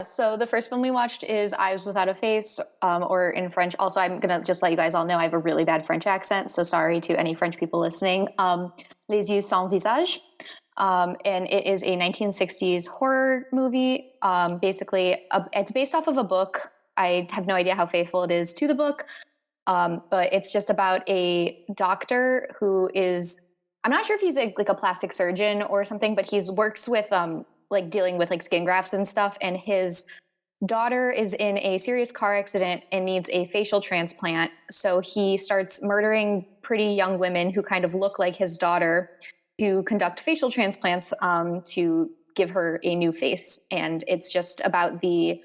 So the first film we watched is Eyes Without a Face, or in French. Also, I'm gonna just let you guys all know I have a really bad French accent, so sorry to any French people listening. Les Yeux sans visage, and it is a 1960s horror movie. It's based off of a book. I have no idea how faithful it is to the book, but it's just about a doctor who is. I'm not sure if he's like a plastic surgeon or something, but he's works with like dealing with like skin grafts and stuff, and his daughter is in a serious car accident and needs a facial transplant. So he starts murdering pretty young women who kind of look like his daughter to conduct facial transplants to give her a new face. And it's just about the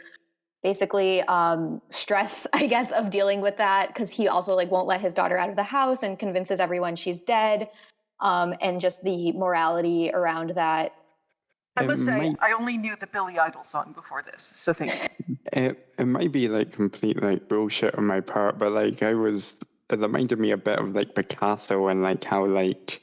basically stress, I guess, of dealing with that, because he also like won't let his daughter out of the house and convinces everyone she's dead, and just the morality around that. I must say, I only knew the Billy Idol song before this, so thank you. It might be like complete like bullshit on my part, but like it reminded me a bit of like Picasso and like how like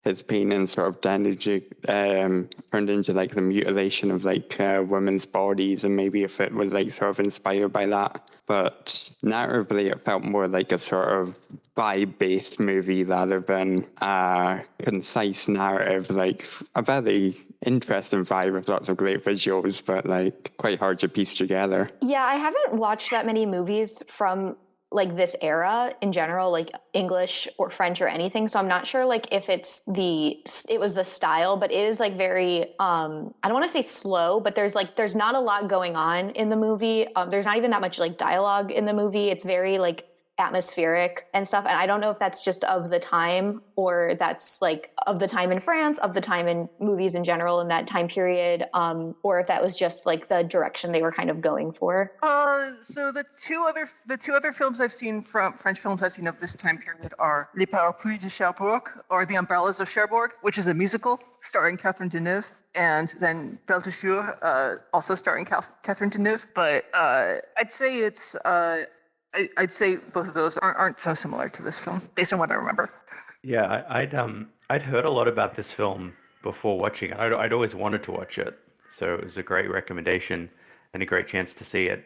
his painting sort of turned into like the mutilation of like women's bodies, and maybe if it was like sort of inspired by that. But narratively, it felt more like a sort of vibe-based movie rather than a concise narrative. Like a very interesting vibe with lots of great visuals, but like quite hard to piece together. Yeah, I haven't watched that many movies from like this era in general, like English or French or anything. So I'm not sure like if it was the style, but it is like very, I don't want to say slow, but there's not a lot going on in the movie. There's not even that much like dialogue in the movie. It's very like atmospheric and stuff. And I don't know if that's just of the time, or that's like of the time in France, of the time in movies in general in that time period, or if that was just like the direction they were kind of going for. So the two other films I've seen from French films I've seen of this time period are Les Parapluies de Cherbourg, or The Umbrellas of Cherbourg, which is a musical starring Catherine Deneuve, and then Belle de Jour, also starring Catherine Deneuve. But I'd say both of those aren't so similar to this film, based on what I remember. Yeah, I'd heard a lot about this film before watching it. I'd always wanted to watch it, so it was a great recommendation and a great chance to see it.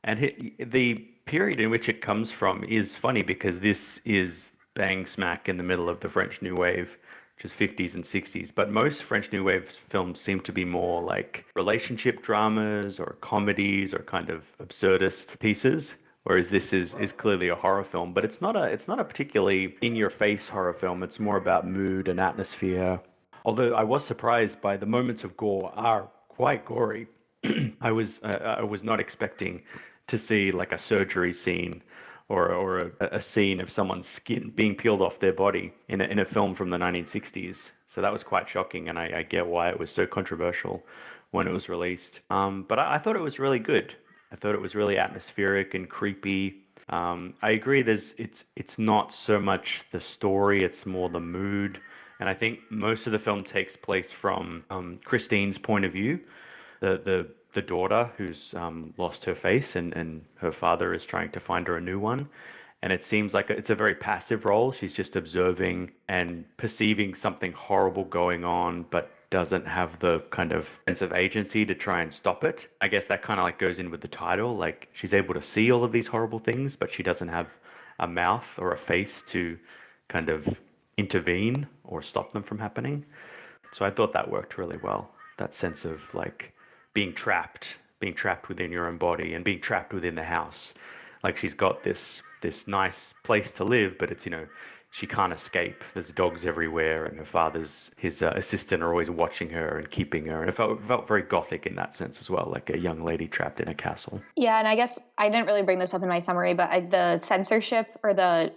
And the period in which it comes from is funny, because this is bang smack in the middle of the French New Wave, which is 50s and 60s. But most French New Wave films seem to be more like relationship dramas or comedies or kind of absurdist pieces. Whereas this is clearly a horror film, but it's not a particularly in-your-face horror film. It's more about mood and atmosphere. Although I was surprised by the moments of gore are quite gory. I was not expecting to see like a surgery scene or a scene of someone's skin being peeled off their body in a film from the 1960s. So that was quite shocking, and I get why it was so controversial when it was released. But I thought it was really good. I thought it was really atmospheric and creepy. I agree. It's not so much the story; it's more the mood. And I think most of the film takes place from Christine's point of view, the daughter who's lost her face, and her father is trying to find her a new one. And it seems like it's a very passive role. She's just observing and perceiving something horrible going on, but doesn't have the kind of sense of agency to try and stop it. I guess that kind of like goes in with the title. Like, she's able to see all of these horrible things, but she doesn't have a mouth or a face to kind of intervene or stop them from happening. So I thought that worked really well. That sense of like being trapped within your own body and being trapped within the house. Like, she's got this nice place to live, but it's, she can't escape. There's dogs everywhere, and his assistant are always watching her and keeping her. And it felt very gothic in that sense as well, like a young lady trapped in a castle. Yeah, and I guess I didn't really bring this up in my summary, but the censorship or the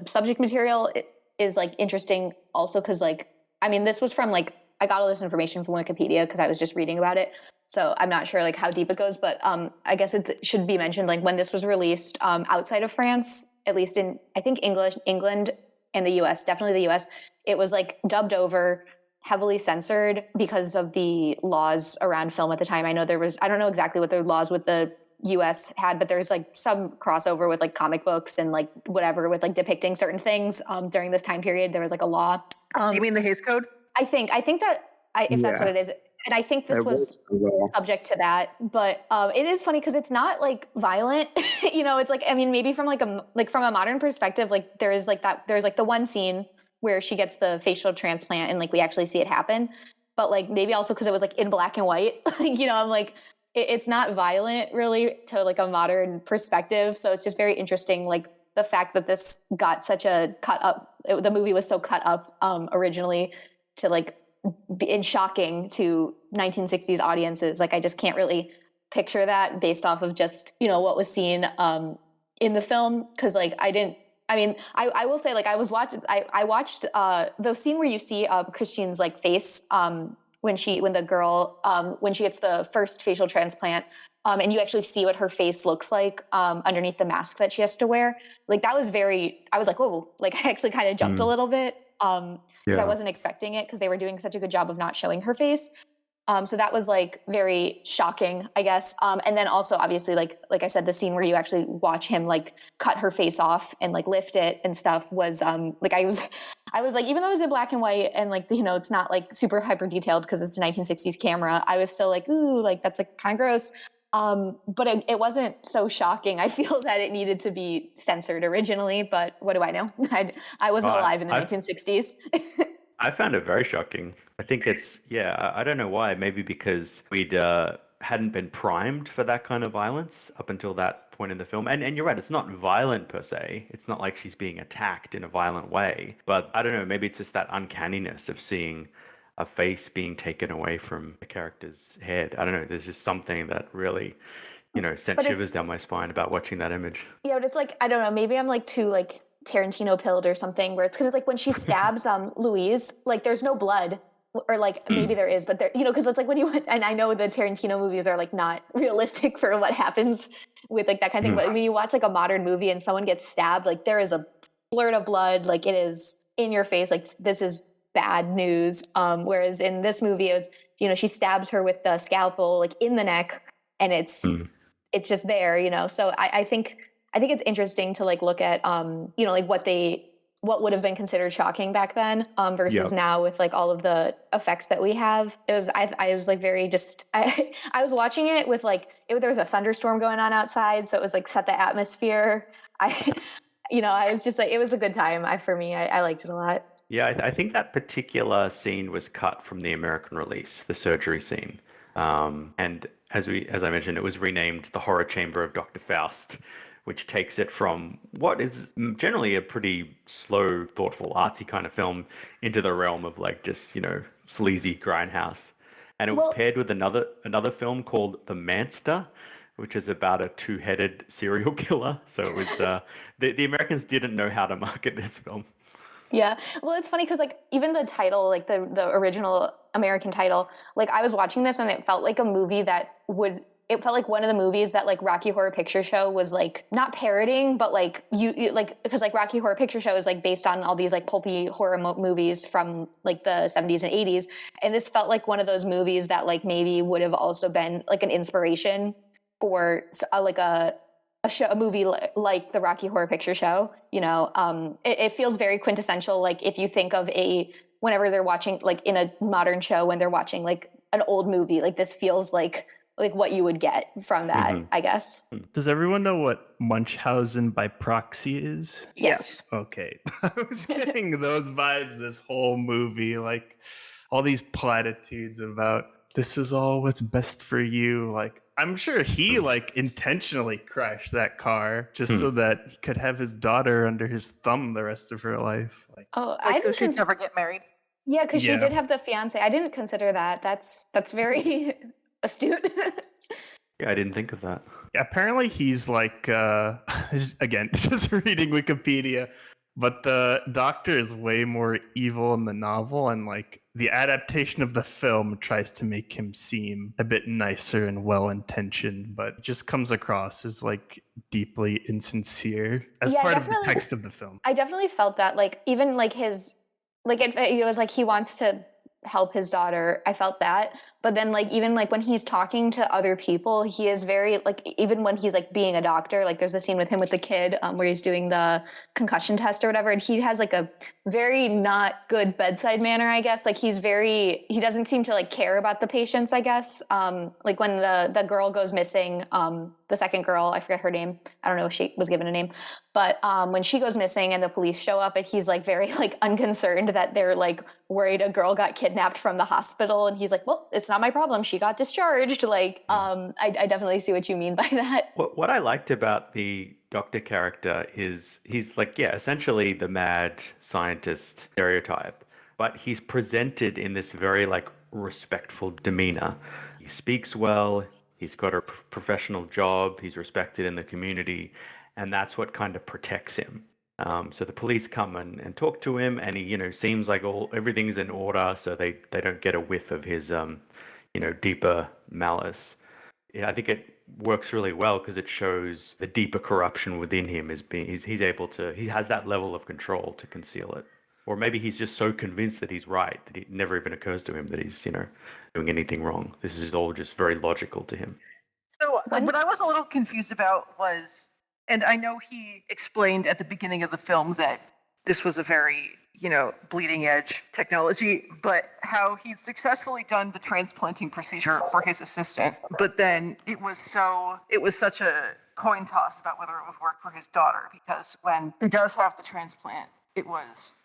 subject material is like interesting also, because like, I mean, this was from like, I got all this information from Wikipedia because I was just reading about it. So I'm not sure like how deep it goes, but I guess it should be mentioned, like when this was released outside of France, at least in, I think England and the US, definitely the US, it was like dubbed over, heavily censored because of the laws around film at the time. I know I don't know exactly what the laws with the US had, but there's like some crossover with like comic books and like whatever with like depicting certain things during this time period. There was like a law. You mean the Hays Code? I think that that's what it is. and I think this It was well. subject to that, but it is funny because it's not like violent. It's like, I mean, maybe from from a modern perspective, like there's like the one scene where she gets the facial transplant and like we actually see it happen, but like maybe also because it was like in black and white. I'm like it's not violent really to like a modern perspective, so it's just very interesting, like the fact that this got such a cut up. The movie was so cut up originally to like and shocking to 1960s audiences. Like I just can't really picture that based off of just what was seen in the film, because like I will say, like I watched the scene where you see Christine's like face when the girl when she gets the first facial transplant, and you actually see what her face looks like underneath the mask that she has to wear. Like that was I was like, oh, like I actually kind of jumped a little bit because I wasn't expecting it, because they were doing such a good job of not showing her face. So that was like very shocking, I guess. And then also obviously like I said, the scene where you actually watch him like cut her face off and like lift it and stuff was like I was like, even though it was in black and white and like it's not like super hyper detailed because it's a 1960s camera, I was still like, ooh, like that's like kind of gross. But it wasn't so shocking. I feel that it needed to be censored originally, but what do I know? I wasn't alive in the 1960s. I found it very shocking. I think I don't know why. Maybe because we'd hadn't been primed for that kind of violence up until that point in the film. And you're right, it's not violent per se. It's not like she's being attacked in a violent way. But I don't know, maybe it's just that uncanniness of seeing a face being taken away from the character's head. I don't know, there's just something that really, sent shivers down my spine about watching that image. Yeah, but it's like, I don't know, maybe I'm like too like Tarantino pilled or something, where it's because like when she stabs Louise, like there's no blood, or like maybe there is, but there, because it's like when you watch, and I know the Tarantino movies are like not realistic for what happens with like that kind of thing, but when you watch like a modern movie and someone gets stabbed, like there is a splurt of blood, like it is in your face, like this is bad news. Whereas in this movie, it was, she stabs her with the scalpel like in the neck, and it's just there, so I think it's interesting to like look at like what would have been considered shocking back then versus now with like all of the effects that we have. It was I was like very just I was watching it with like there was a thunderstorm going on outside, so it was like set the atmosphere. I was just like, it was a good time for me. I liked it a lot. Yeah, I think that particular scene was cut from the American release, the surgery scene. And as I mentioned, it was renamed The Horror Chamber of Dr. Faust, which takes it from what is generally a pretty slow, thoughtful, artsy kind of film into the realm of like just, sleazy grindhouse. And it was paired with another film called The Manster, which is about a two-headed serial killer. So it was the Americans didn't know how to market this film. Yeah. Well, it's funny because like even the title, like the original American title, like I was watching this and it felt like a movie it felt like one of the movies that like Rocky Horror Picture Show was like not parroting, but like you like, because like Rocky Horror Picture Show is like based on all these like pulpy horror movies from like the 70s and 80s. And this felt like one of those movies that like maybe would have also been like an inspiration for like a movie like the Rocky Horror Picture Show. It feels very quintessential. Like if you think of whenever they're watching like in a modern show, when they're watching like an old movie, like this feels like what you would get from that, I guess. Does everyone know what Munchausen by proxy is? Yes. Okay. I was getting those vibes this whole movie, like all these platitudes about this is all what's best for you. Like I'm sure he like intentionally crashed that car just so that he could have his daughter under his thumb the rest of her life. So she'd never get married. Yeah, because she did have the fiance. I didn't consider that. That's very astute. Yeah, I didn't think of that. Yeah, apparently he's like, again, just reading Wikipedia, but the doctor is way more evil in the novel, and like the adaptation of the film tries to make him seem a bit nicer and well-intentioned, but just comes across as like deeply insincere as part of the text of the film. I definitely felt that, like even like his, like it was like he wants to help his daughter. I felt that, But then like even like when he's talking to other people, he is very like, even when he's like being a doctor, like there's a scene with him with the kid where he's doing the concussion test or whatever, and he has like a very not good bedside manner, I guess. Like he doesn't seem to like care about the patients, I guess. Like when the girl goes missing, the second girl, I forget her name, I don't know if she was given a name, but when she goes missing and the police show up, and he's like very like unconcerned that they're like worried a girl got kidnapped from the hospital, and he's like, well, it's not my problem, she got discharged. Like I definitely see what you mean by that. What I liked about the doctor character is he's like, yeah, essentially the mad scientist stereotype, but he's presented in this very like respectful demeanor. He speaks well, he's got a professional job, he's respected in the community, and that's what kind of protects him. So the police come and talk to him, and he, seems like everything's in order, so they don't get a whiff of his, deeper malice. Yeah, I think it works really well because it shows the deeper corruption within him he has that level of control to conceal it. Or maybe he's just so convinced that he's right that it never even occurs to him that he's, doing anything wrong. This is all just very logical to him. So what I was a little confused about was, and I know he explained at the beginning of the film that this was a very, bleeding edge technology, but how he'd successfully done the transplanting procedure for his assistant, but then it was such a coin toss about whether it would work for his daughter, because when he does have the transplant, it was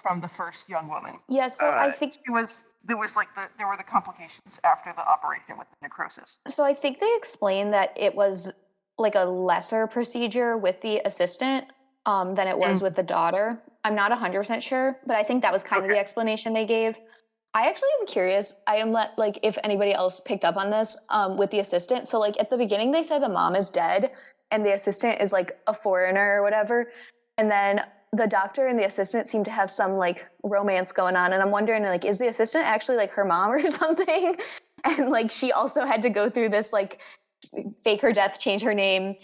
from the first young woman. Yeah, so I think there were the complications after the operation with the necrosis. So I think they explained that it was like a lesser procedure with the assistant than it was with the daughter. I'm not 100% sure, but I think that was kind of the explanation they gave. I actually am curious. If anybody else picked up on this with the assistant. So like at the beginning, they said the mom is dead and the assistant is like a foreigner or whatever. And then the doctor and the assistant seem to have some like romance going on. And I'm wondering, like, is the assistant actually like her mom or something? And like she also had to go through this like fake her death, change her name,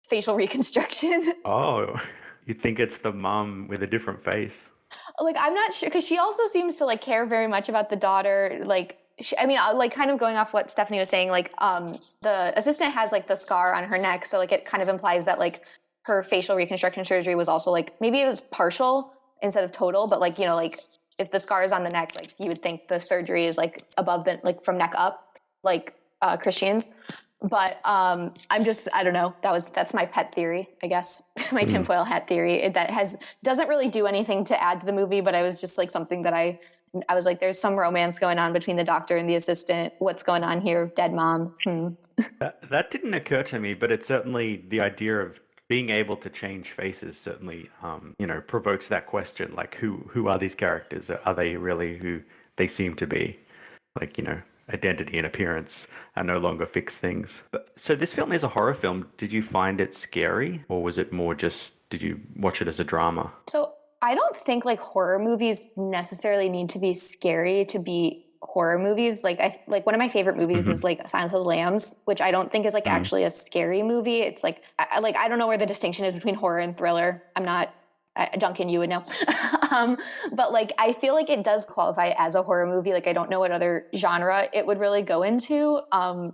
facial reconstruction. Oh, you think it's the mom with a different face? Like, I'm not sure, because she also seems to like care very much about the daughter. Like, kind of going off what Stephanie was saying, like the assistant has like the scar on her neck. So like it kind of implies that like her facial reconstruction surgery was also like, maybe it was partial instead of total, but like, like if the scar is on the neck, like you would think the surgery is like above the, like from neck up, like Christians. But I don't know. That's my pet theory, I guess. My tinfoil hat theory that doesn't really do anything to add to the movie, but I was just like something that I was like, there's some romance going on between the doctor and the assistant. What's going on here? Dead mom. That didn't occur to me, but it's certainly the idea of being able to change faces certainly, provokes that question. Like, who are these characters? Are they really who they seem to be? Like, identity and appearance are no longer fixed things. So this film is a horror film. Did you find it scary, or was it more just, did you watch it as a drama? So I don't think like horror movies necessarily need to be scary to be horror movies. Like one of my favorite movies is like Silence of the Lambs, which I don't think is like actually a scary movie. It's like I don't know where the distinction is between horror and thriller. I'm not Duncan, you would know. But like, I feel like it does qualify as a horror movie. Like, I don't know what other genre it would really go into. I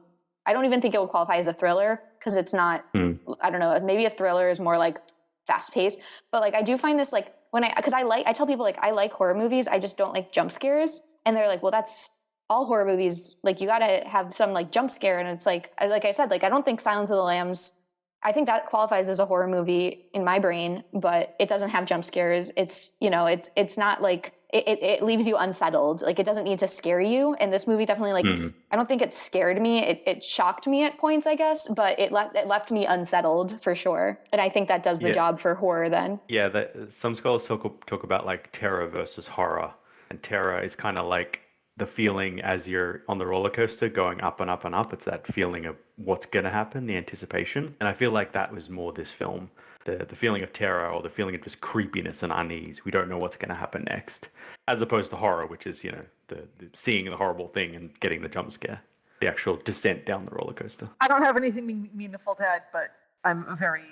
don't even think it would qualify as a thriller because it's not, I don't know, maybe a thriller is more like fast paced. But like, I do find this like I tell people like, I like horror movies. I just don't like jump scares. And they're like, well, that's all horror movies. Like, you got to have some like jump scare. And it's like I said, like, I don't think Silence of the Lambs, I think that qualifies as a horror movie in my brain, but it doesn't have jump scares. It's, it's not like, it leaves you unsettled. Like, it doesn't need to scare you. And this movie definitely, like, I don't think it scared me. It shocked me at points, I guess, but it left me unsettled for sure. And I think that does the job for horror then. Yeah, some scholars talk about like terror versus horror. And terror is kind of like the feeling as you're on the roller coaster going up and up and up. It's that feeling of what's going to happen, the anticipation. And I feel like that was more this film. The feeling of terror, or the feeling of just creepiness and unease. We don't know what's going to happen next. As opposed to horror, which is, the seeing the horrible thing and getting the jump scare. The actual descent down the roller coaster. I don't have anything meaningful to add, but I'm a very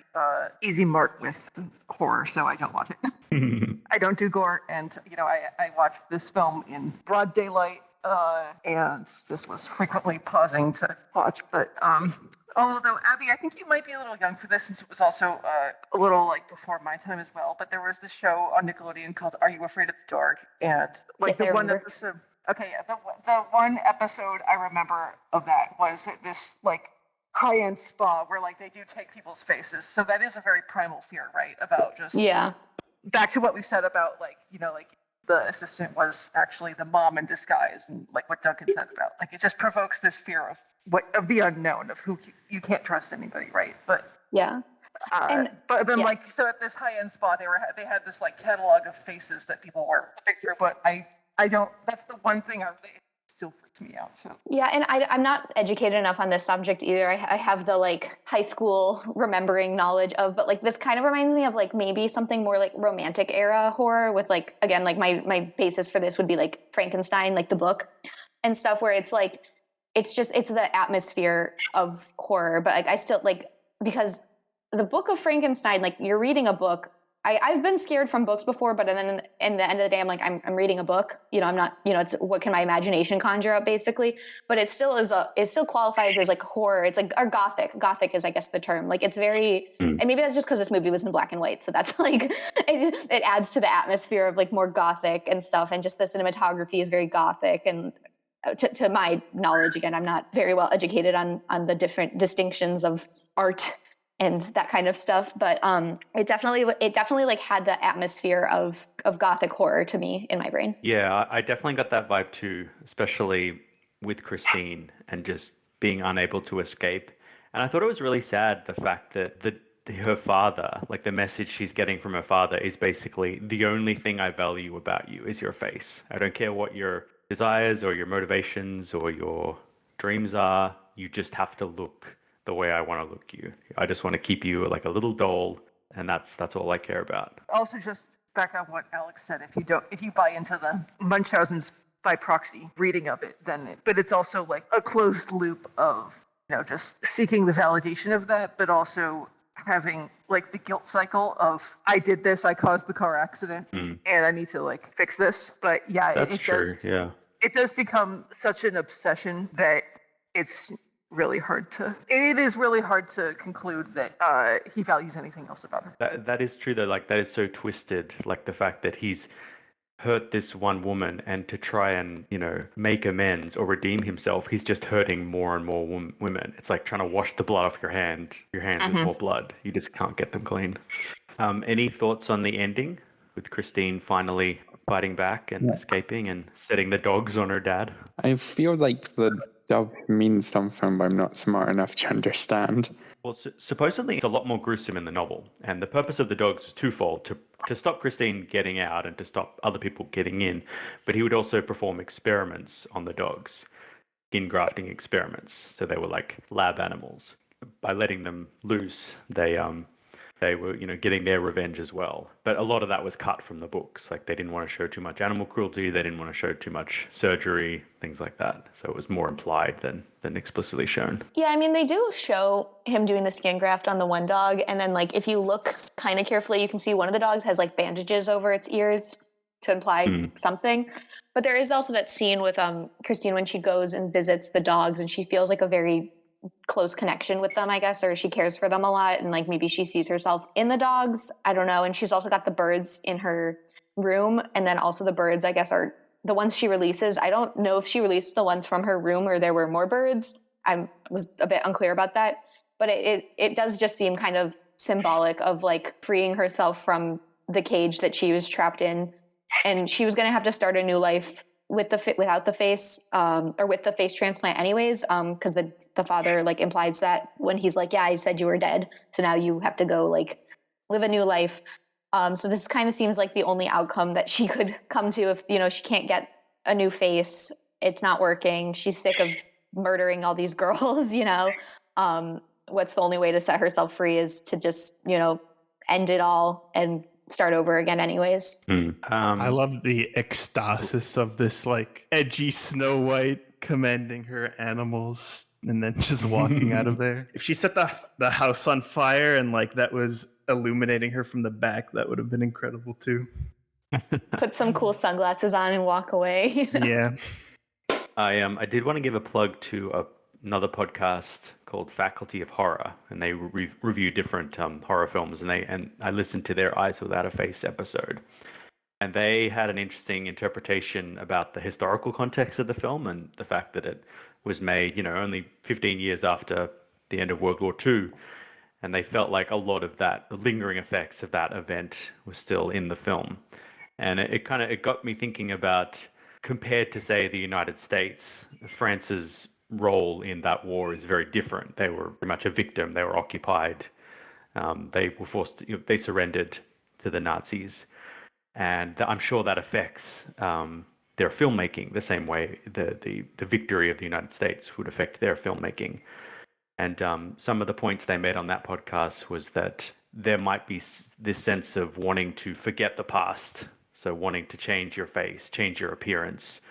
easy mark with horror, so I don't watch it. I don't do gore, and I watched this film in broad daylight and just was frequently pausing to watch. But although Abby, I think you might be a little young for this, since it was also a little like before my time as well. But there was this show on Nickelodeon called "Are You Afraid of the Dark?" And like Yes, the I one remember. episode. Okay, yeah, the one episode I remember of that was at this like high-end spa where like they do take people's faces. So that is a very primal fear, right? About just Yeah. back to what we've said about like, like the assistant was actually the mom in disguise, and like what Duncan said about like it just provokes this fear of the unknown, of who you can't trust anybody, right? But Yeah. And- but then yeah. like so at this high-end spa they had this like catalog of faces that people were flipping through, but I don't, that's the one thing it still freaks me out. So Yeah, and I'm not educated enough on this subject either. I have the like high school remembering knowledge of, but like this kind of reminds me of like maybe something more like romantic era horror with like, again, like my basis for this would be like Frankenstein, like the book and stuff, where it's like, it's the atmosphere of horror. But like I still like, because the book of Frankenstein, like you're reading a book. I've been scared from books before, but then in the end of the day, I'm like, I'm reading a book. I'm not, it's what can my imagination conjure up, basically. But it still qualifies as like horror. It's like, or gothic. Gothic is, I guess, the term. Like it's very, and maybe that's just because this movie was in black and white, so that's like it adds to the atmosphere of like more gothic and stuff. And just the cinematography is very gothic. And to my knowledge, again, I'm not very well educated on the different distinctions of art and that kind of stuff, but it definitely like had the atmosphere of gothic horror to me in my brain. Yeah, I definitely got that vibe too, especially with Christine and just being unable to escape. And I thought it was really sad, the fact that her father, like the message she's getting from her father is basically, the only thing I value about you is your face. I don't care what your desires or your motivations or your dreams are. You just have to look the way I want to look you. I just want to keep you like a little doll, and that's all I care about. also just back on what Alex said, if you buy into the Munchausen's by proxy reading of it, but it's also like a closed loop of just seeking the validation of that, but also having like the guilt cycle of I did this, I caused the car accident, and I need to like fix this. But yeah, That's true. Yeah, it does become such an obsession that it is really hard to conclude that he values anything else about her. that is true though. Like that is so twisted. Like the fact that he's hurt this one woman, and to try and make amends or redeem himself, he's just hurting more and more women. It's like trying to wash the blood off your hands with more blood. You just can't get them clean. Any thoughts on the ending with Christine finally fighting back and escaping and setting the dogs on her dad? I feel like the dog means something, but I'm not smart enough to understand. Well, supposedly it's a lot more gruesome in the novel, and the purpose of the dogs was twofold: to stop Christine getting out and to stop other people getting in, but he would also perform experiments on the dogs, skin grafting experiments. So they were like lab animals. By letting them loose, they were getting their revenge as well. But a lot of that was cut from the books. Like they didn't want to show too much animal cruelty, they didn't want to show too much surgery, things like that. So it was more implied than explicitly shown. Yeah, I mean, they do show him doing the skin graft on the one dog, and then like if you look kind of carefully, you can see one of the dogs has like bandages over its ears to imply something. But there is also that scene with Christine when she goes and visits the dogs, and she feels like a very close connection with them, I guess, or she cares for them a lot, and like maybe she sees herself in the dogs, I don't know. And she's also got the birds in her room, and then also the birds, I guess, are the ones she releases. I don't know if she released the ones from her room or there were more birds. I was a bit unclear about that, but it does just seem kind of symbolic of like freeing herself from the cage that she was trapped in, and she was going to have to start a new life without the face, or with the face transplant anyways, because the father like implies that when he's like, yeah, I said you were dead, so now you have to go like live a new life. So this kind of seems like the only outcome that she could come to if she can't get a new face. It's not working. She's sick of murdering all these girls. What's the only way to set herself free is to just end it all and start over again anyways. I love the ecstasis of this like edgy Snow White commending her animals and then just walking out of there. If she set the house on fire and like that was illuminating her from the back, that would have been incredible too. Put some cool sunglasses on and walk away. Yeah. I did want to give a plug to another podcast called Faculty of Horror, and they review different horror films, and I listened to their Eyes Without a Face episode, and they had an interesting interpretation about the historical context of the film and the fact that it was made, only 15 years after the end of World War II, and they felt like a lot of the lingering effects of that event was still in the film, and it got me thinking about, compared to, say, the United States, France's role in that war is very different. They were pretty much a victim. They were occupied. They were forced. They surrendered to the Nazis, and I'm sure that affects their filmmaking the same way the victory of the United States would affect their filmmaking. And some of the points they made on that podcast was that there might be this sense of wanting to forget the past, so wanting to change your face, change your appearance,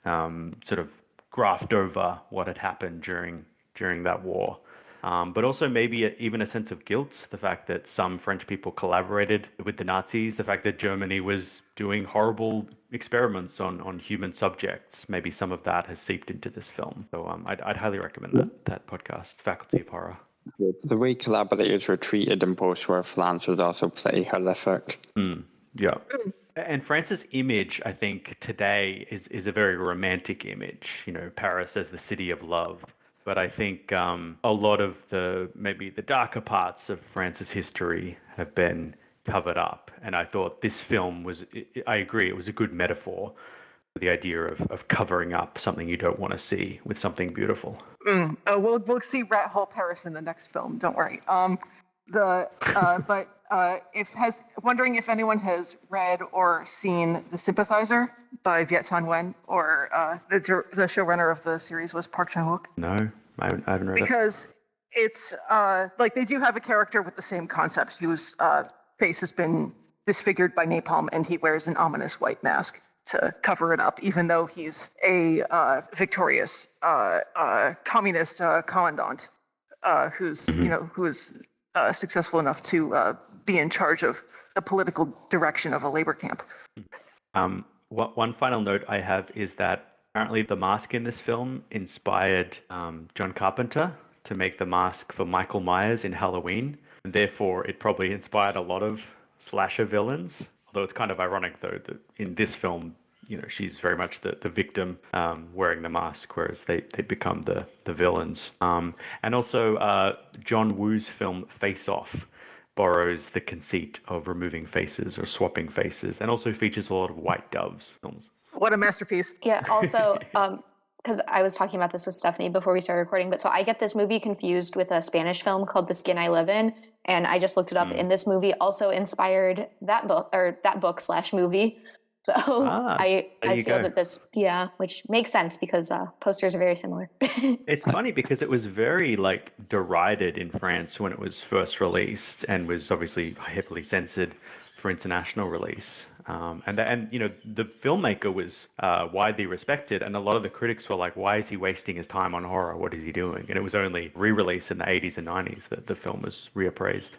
sort of graft over what had happened during that war. But also maybe even a sense of guilt, the fact that some French people collaborated with the Nazis, the fact that Germany was doing horrible experiments on human subjects. Maybe some of that has seeped into this film. So I'd highly recommend that podcast, Faculty of Horror. The way collaborators were treated in post-war France was also pretty horrific. Yeah. And France's image, I think, today is a very romantic image. Paris as the city of love. But I think a lot of maybe the darker parts of France's history have been covered up. And I thought this film I agree, it was a good metaphor for the idea of covering up something you don't want to see with something beautiful. We'll see Rat Hole Paris in the next film. Don't worry. Wondering if anyone has read or seen The Sympathizer by Viet Thanh Nguyen, or the showrunner of the series was Park Chan-wook. No, I haven't read it. Because it's they do have a character with the same concepts, whose face has been disfigured by napalm, and he wears an ominous white mask to cover it up, even though he's a victorious communist commandant who's who is successful enough to be in charge of the political direction of a labor camp. One final note I have is that apparently the mask in this film inspired John Carpenter to make the mask for Michael Myers in Halloween. And therefore, it probably inspired a lot of slasher villains. Although it's kind of ironic, though, that in this film, she's very much the victim wearing the mask, whereas they become the villains. And also, John Woo's film Face Off borrows the conceit of removing faces or swapping faces, and also features a lot of white doves films. What a masterpiece. Yeah, also, because I was talking about this with Stephanie before we started recording, but so I get this movie confused with a Spanish film called The Skin I Live In, and I just looked it up, and this movie also inspired that book/movie. So I feel that this, which makes sense because posters are very similar. It's funny because it was very derided in France when it was first released, and was obviously heavily censored for international release. And the filmmaker was widely respected, and a lot of the critics were like, why is he wasting his time on horror? What is he doing? And it was only re-released in the 80s and 90s that the film was reappraised.